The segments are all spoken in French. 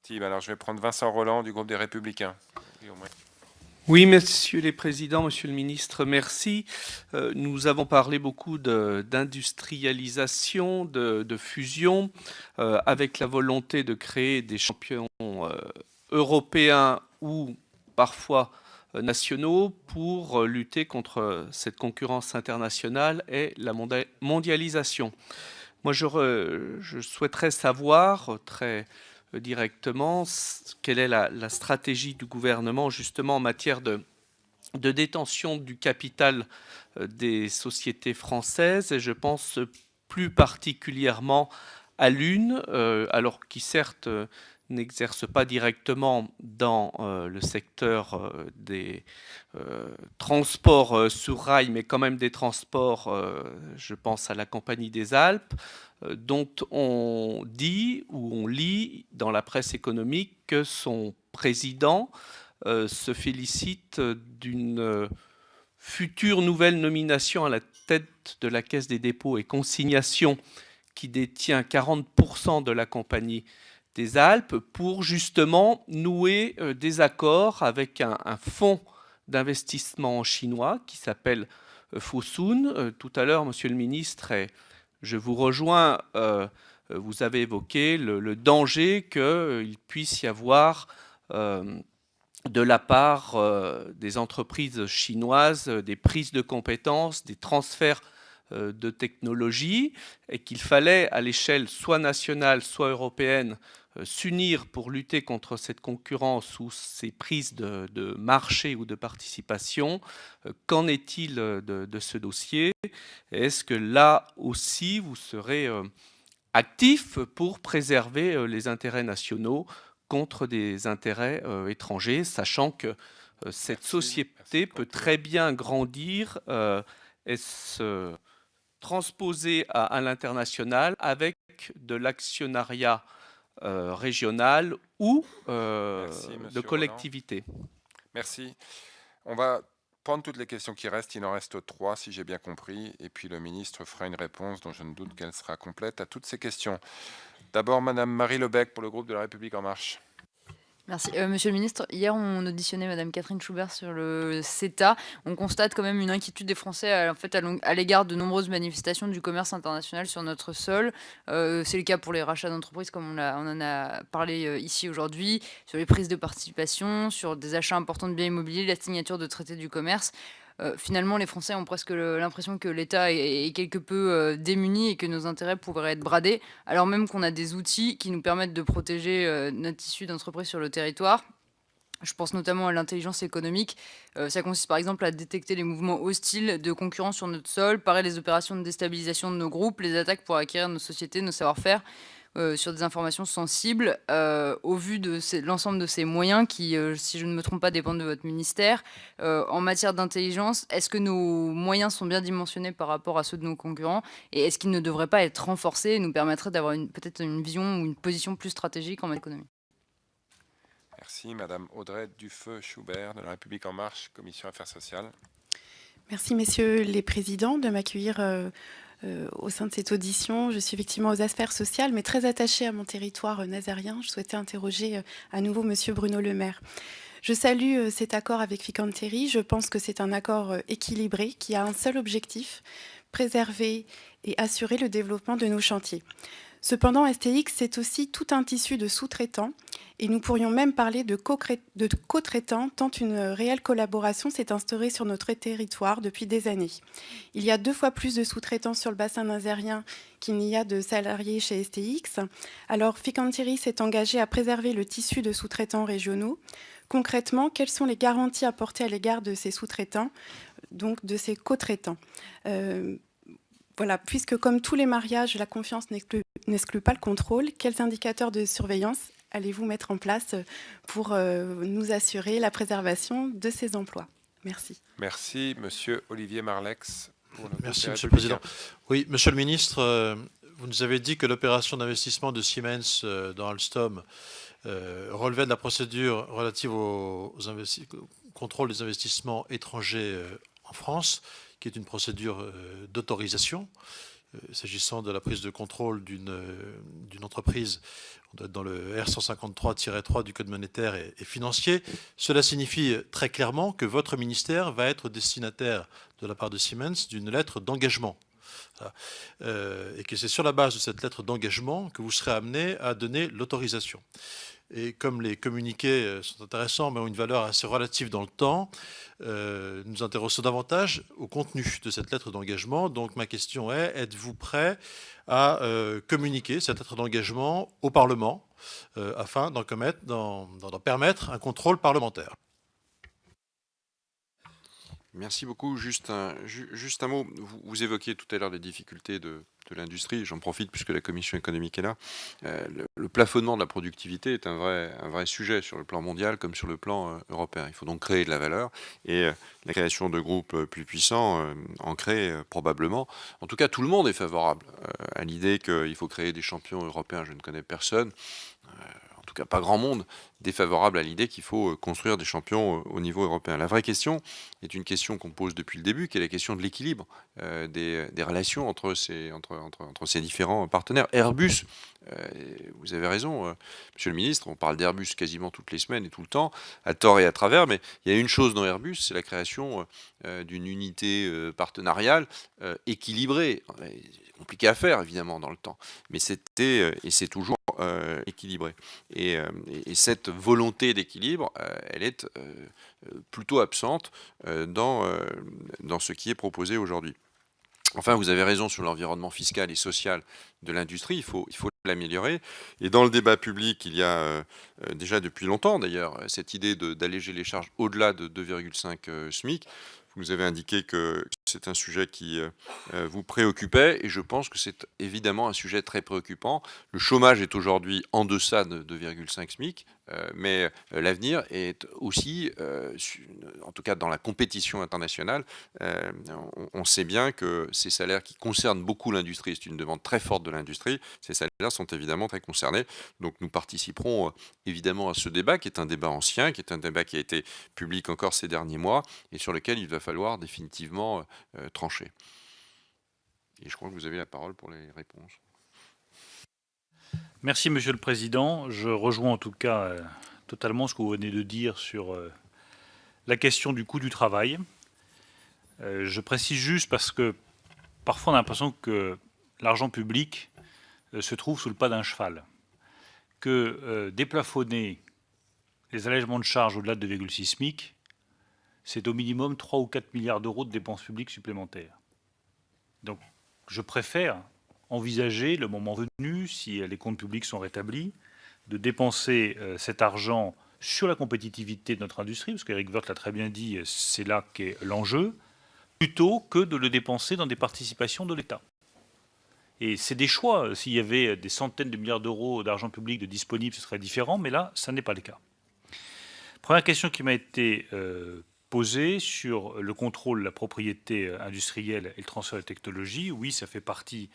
perspectives. Alors, je vais prendre Vincent Rolland du groupe des Républicains. Oui, messieurs les présidents, monsieur le ministre, merci. Nous avons parlé beaucoup d'industrialisation, de fusion, avec la volonté de créer des champions européens ou parfois nationaux pour lutter contre cette concurrence internationale et la mondialisation. Moi, je souhaiterais savoir très directement quelle est la stratégie du gouvernement justement en matière de détention du capital des sociétés françaises, et je pense plus particulièrement à l'une, alors qui certes n'exerce pas directement dans le secteur des transports sur rail, mais quand même des transports, je pense à la Compagnie des Alpes, dont on dit ou on lit dans la presse économique que son président se félicite d'une future nouvelle nomination à la tête de la Caisse des dépôts et consignations qui détient 40% de la Compagnie des Alpes pour justement nouer des accords avec un fonds d'investissement chinois qui s'appelle Fosun. Tout à l'heure, monsieur le ministre, et je vous rejoins, vous avez évoqué le danger qu'il puisse y avoir de la part des entreprises chinoises, des prises de compétences, des transferts de technologies, et qu'il fallait à l'échelle soit nationale, soit européenne, s'unir pour lutter contre cette concurrence ou ces prises de marché ou de participation. Qu'en est-il de ce dossier? Est-ce que là aussi vous serez actif pour préserver les intérêts nationaux contre des intérêts étrangers, sachant que cette société peut très bien grandir et se transposer à l'international avec de l'actionnariat régional ou de collectivité. Merci. On va prendre toutes les questions qui restent. Il en reste 3, si j'ai bien compris. Et puis le ministre fera une réponse dont je ne doute qu'elle sera complète à toutes ces questions. D'abord, Madame Marie Lebec pour le groupe de la République En Marche. Merci. Monsieur le ministre, hier on auditionnait Madame Catherine Schubert sur le CETA. On constate quand même une inquiétude des Français à l'égard de nombreuses manifestations du commerce international sur notre sol. C'est le cas pour les rachats d'entreprises comme on en a parlé ici aujourd'hui, sur les prises de participation, sur des achats importants de biens immobiliers, la signature de traités du commerce. Finalement, les Français ont presque l'impression que l'État est quelque peu démuni et que nos intérêts pourraient être bradés, alors même qu'on a des outils qui nous permettent de protéger notre tissu d'entreprise sur le territoire. Je pense notamment à l'intelligence économique. Ça consiste par exemple à détecter les mouvements hostiles de concurrents sur notre sol, parer les opérations de déstabilisation de nos groupes, les attaques pour acquérir nos sociétés, nos savoir-faire, sur des informations sensibles. Au vu de l'ensemble de ces moyens qui, si je ne me trompe pas, dépendent de votre ministère, en matière d'intelligence, est-ce que nos moyens sont bien dimensionnés par rapport à ceux de nos concurrents? Et est-ce qu'ils ne devraient pas être renforcés et nous permettraient d'avoir peut-être une vision ou une position plus stratégique en matière économique? Merci. Madame Audrey Dufeu-Schubert de la République En Marche, Commission Affaires sociales. Merci, messieurs les présidents, de m'accueillir au sein de cette audition. Je suis effectivement aux affaires sociales, mais très attachée à mon territoire nazarien. Je souhaitais interroger à nouveau monsieur Bruno Le Maire. Je salue cet accord avec Fincantieri. Je pense que c'est un accord équilibré qui a un seul objectif, préserver et assurer le développement de nos chantiers. Cependant, STX, c'est aussi tout un tissu de sous-traitants et nous pourrions même parler de co-traitants, tant une réelle collaboration s'est instaurée sur notre territoire depuis des années. Il y a 2 fois plus de sous-traitants sur le bassin nazarien qu'il n'y a de salariés chez STX. Alors, Fincantieri s'est engagé à préserver le tissu de sous-traitants régionaux. Concrètement, quelles sont les garanties apportées à l'égard de ces sous-traitants, donc de ces co-traitants? Voilà, puisque comme tous les mariages, la confiance n'exclut pas le contrôle, quels indicateurs de surveillance allez-vous mettre en place pour nous assurer la préservation de ces emplois? Merci. Merci, Monsieur Olivier Marlex. Merci, Monsieur le Président. Oui, Monsieur le Ministre, vous nous avez dit que l'opération d'investissement de Siemens dans Alstom relevait de la procédure relative au contrôle des investissements étrangers en France, qui est une procédure d'autorisation. s'agissant de la prise de contrôle d'une entreprise, on doit être dans le R153-3 du Code monétaire et financier. Cela signifie très clairement que votre ministère va être destinataire de la part de Siemens d'une lettre d'engagement. Voilà. Et que c'est sur la base de cette lettre d'engagement que vous serez amené à donner l'autorisation. Et comme les communiqués sont intéressants mais ont une valeur assez relative dans le temps, nous nous intéressons davantage au contenu de cette lettre d'engagement. Donc ma question est, êtes-vous prêt à communiquer cette lettre d'engagement au Parlement afin d'en permettre un contrôle parlementaire? Merci beaucoup. Juste un mot. Vous évoquiez tout à l'heure les difficultés de l'industrie. J'en profite puisque la Commission économique est là. Le plafonnement de la productivité est un vrai sujet sur le plan mondial comme sur le plan européen. Il faut donc créer de la valeur et la création de groupes plus puissants en crée probablement. En tout cas, tout le monde est favorable à l'idée qu'il faut créer des champions européens. Je ne connais personne. En tout cas, pas grand monde défavorable à l'idée qu'il faut construire des champions au niveau européen. La vraie question est une question qu'on pose depuis le début, qui est la question de l'équilibre des relations entre ces différents partenaires. Airbus, vous avez raison, Monsieur le Ministre, on parle d'Airbus quasiment toutes les semaines et tout le temps, à tort et à travers, mais il y a une chose dans Airbus, c'est la création d'une unité partenariale équilibrée. C'est compliqué à faire, évidemment, dans le temps, mais c'était et c'est toujours équilibré. Et cette volonté d'équilibre, elle est plutôt absente dans ce qui est proposé aujourd'hui. Enfin, vous avez raison sur l'environnement fiscal et social de l'industrie, il faut l'améliorer. Et dans le débat public, il y a déjà depuis longtemps d'ailleurs cette idée d'alléger les charges au-delà de 2,5 SMIC. Vous nous avez indiqué que c'est un sujet qui vous préoccupait et je pense que c'est évidemment un sujet très préoccupant. Le chômage est aujourd'hui en deçà de 2,5 SMIC, mais l'avenir est aussi, en tout cas dans la compétition internationale, on sait bien que ces salaires qui concernent beaucoup l'industrie, c'est une demande très forte de l'industrie, ces salaires sont évidemment très concernés. Donc nous participerons évidemment à ce débat qui est un débat ancien, qui est un débat qui a été public encore ces derniers mois et sur lequel il va falloir définitivement trancher. Et je crois que vous avez la parole pour les réponses. Merci Monsieur le Président. Je rejoins en tout cas totalement ce que vous venez de dire sur la question du coût du travail. Je précise juste parce que parfois on a l'impression que l'argent public se trouve sous le pas d'un cheval, que déplafonner les allègements de charges au-delà de 2,6 SMIC, c'est au minimum 3 ou 4 milliards d'euros de dépenses publiques supplémentaires. Donc je préfère envisager, le moment venu, si les comptes publics sont rétablis, de dépenser cet argent sur la compétitivité de notre industrie, parce qu'Éric Woerth l'a très bien dit, c'est là qu'est l'enjeu, plutôt que de le dépenser dans des participations de l'État. Et c'est des choix. S'il y avait des centaines de milliards d'euros d'argent public de disponible, ce serait différent, mais là, ça n'est pas le cas. Première question qui m'a été posée sur le contrôle de la propriété industrielle et le transfert de technologie. Oui, ça fait partie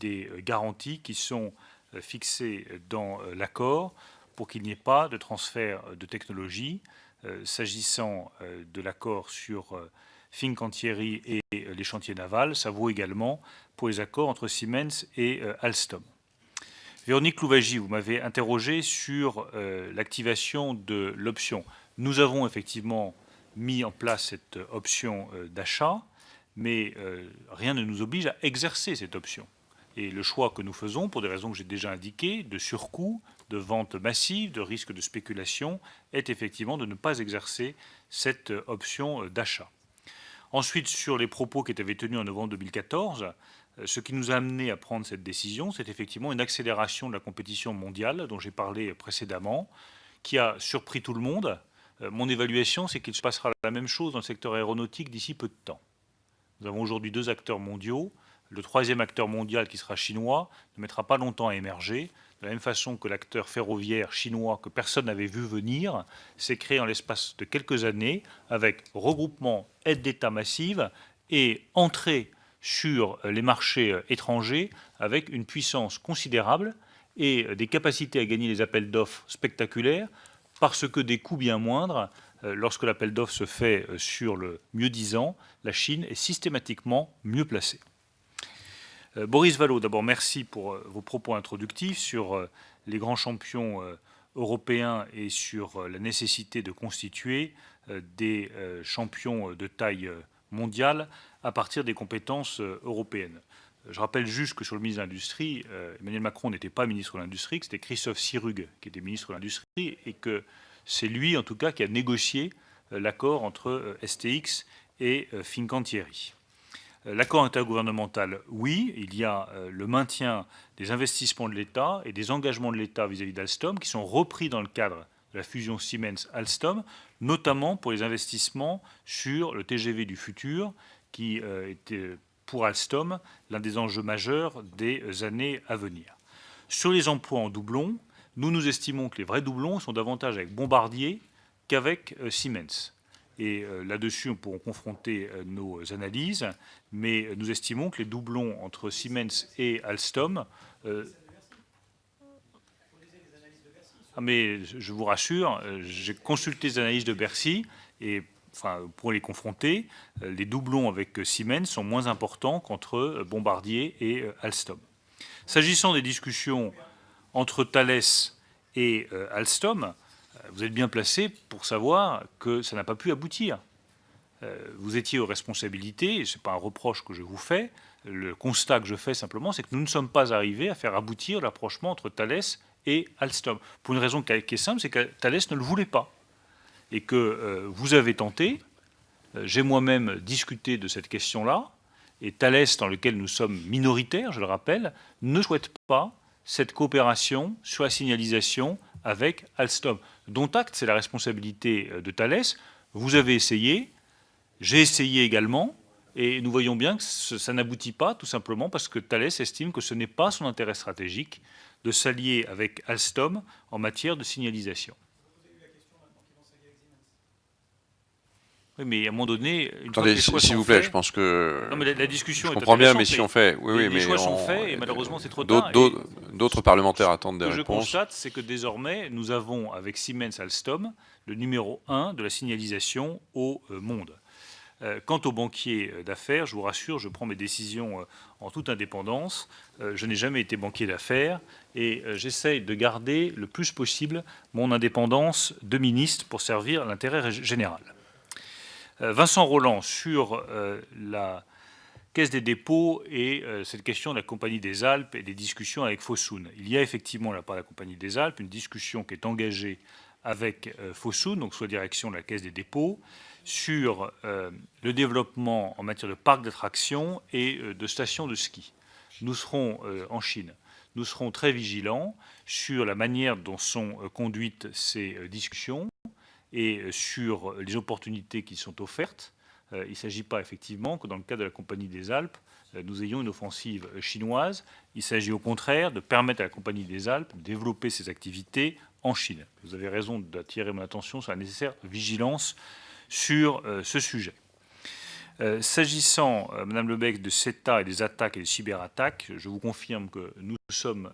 des garanties qui sont fixées dans l'accord pour qu'il n'y ait pas de transfert de technologie. S'agissant de l'accord sur Fincantieri et les chantiers navals, ça vaut également pour les accords entre Siemens et Alstom. Véronique Louwagie, vous m'avez interrogé sur l'activation de l'option. Nous avons effectivement mis en place cette option d'achat, mais rien ne nous oblige à exercer cette option. Et le choix que nous faisons, pour des raisons que j'ai déjà indiquées, de surcoût, de vente massive, de risque de spéculation, est effectivement de ne pas exercer cette option d'achat. Ensuite, sur les propos qui étaient tenus en novembre 2014, ce qui nous a amené à prendre cette décision, c'est effectivement une accélération de la compétition mondiale, dont j'ai parlé précédemment, qui a surpris tout le monde. Mon évaluation, c'est qu'il se passera la même chose dans le secteur aéronautique d'ici peu de temps. Nous avons aujourd'hui 2 acteurs mondiaux. Le 3e acteur mondial, qui sera chinois, ne mettra pas longtemps à émerger. De la même façon que l'acteur ferroviaire chinois, que personne n'avait vu venir, s'est créé en l'espace de quelques années, avec regroupement, aide d'État massive et entrée sur les marchés étrangers avec une puissance considérable et des capacités à gagner les appels d'offres spectaculaires, parce que des coûts bien moindres, lorsque l'appel d'offres se fait sur le mieux-disant, la Chine est systématiquement mieux placée. Boris Vallaud, d'abord, merci pour vos propos introductifs sur les grands champions européens et sur la nécessité de constituer des champions de taille mondiale à partir des compétences européennes. Je rappelle juste que sur le ministre de l'Industrie, Emmanuel Macron n'était pas ministre de l'Industrie, que c'était Christophe Sirugue qui était ministre de l'Industrie, et que c'est lui, en tout cas, qui a négocié l'accord entre STX et Fincantieri. L'accord intergouvernemental, oui, il y a le maintien des investissements de l'État et des engagements de l'État vis-à-vis d'Alstom qui sont repris dans le cadre de la fusion Siemens-Alstom, notamment pour les investissements sur le TGV du futur, qui était pour Alstom l'un des enjeux majeurs des années à venir. Sur les emplois en doublon, nous estimons que les vrais doublons sont davantage avec Bombardier qu'avec Siemens. Et là-dessus, on pourra confronter nos analyses, mais nous estimons que les doublons entre Siemens et Alstom... mais je vous rassure, j'ai consulté les analyses de Bercy, et pour les confronter, les doublons avec Siemens sont moins importants qu'entre Bombardier et Alstom. S'agissant des discussions entre Thales et Alstom, vous êtes bien placé pour savoir que ça n'a pas pu aboutir. Vous étiez aux responsabilités, ce n'est pas un reproche que je vous fais, le constat que je fais simplement, c'est que nous ne sommes pas arrivés à faire aboutir l'approchement entre Thales et Alstom. Pour une raison qui est simple, c'est que Thales ne le voulait pas. Et que vous avez tenté, j'ai moi-même discuté de cette question-là, et Thales, dans lequel nous sommes minoritaires, je le rappelle, ne souhaite pas cette coopération sur la signalisation avec Alstom. Dont acte, c'est la responsabilité de Thales. Vous avez essayé, j'ai essayé également, et nous voyons bien que ça n'aboutit pas, tout simplement parce que Thales estime que ce n'est pas son intérêt stratégique de s'allier avec Alstom en matière de signalisation. Oui, mais à un moment donné, une fois que les choix s'il sont vous plaît, faits- je pense que Non, mais la discussion je est comprends bien, mais intéressante, si on fait, les mais choix sont on- faits et malheureusement c'est trop tard. d'autres parlementaires attendent des Ce que je réponses. constate, c'est que désormais, nous avons avec Siemens Alstom le numéro 1 de la signalisation au monde. Quant aux banquiers d'affaires, je vous rassure, je prends mes décisions en toute indépendance. Je n'ai jamais été banquier d'affaires et j'essaye de garder le plus possible mon indépendance de ministre pour servir l'intérêt général. Vincent Rolland, sur la Caisse des dépôts et cette question de la Compagnie des Alpes et des discussions avec Fosun. Il y a effectivement, de la part de la Compagnie des Alpes, une discussion qui est engagée avec Fosun, donc sous la direction de la Caisse des dépôts, sur le développement en matière de parcs d'attractions et de stations de ski. Nous serons en Chine. Nous serons très vigilants sur la manière dont sont conduites ces discussions et sur les opportunités qui sont offertes. Il ne s'agit pas effectivement que dans le cadre de la Compagnie des Alpes, nous ayons une offensive chinoise. Il s'agit au contraire de permettre à la Compagnie des Alpes de développer ses activités en Chine. Vous avez raison d'attirer mon attention sur la nécessaire vigilance sur ce sujet. S'agissant, Madame Lebec, de CETA et des attaques et des cyberattaques, je vous confirme que nous sommes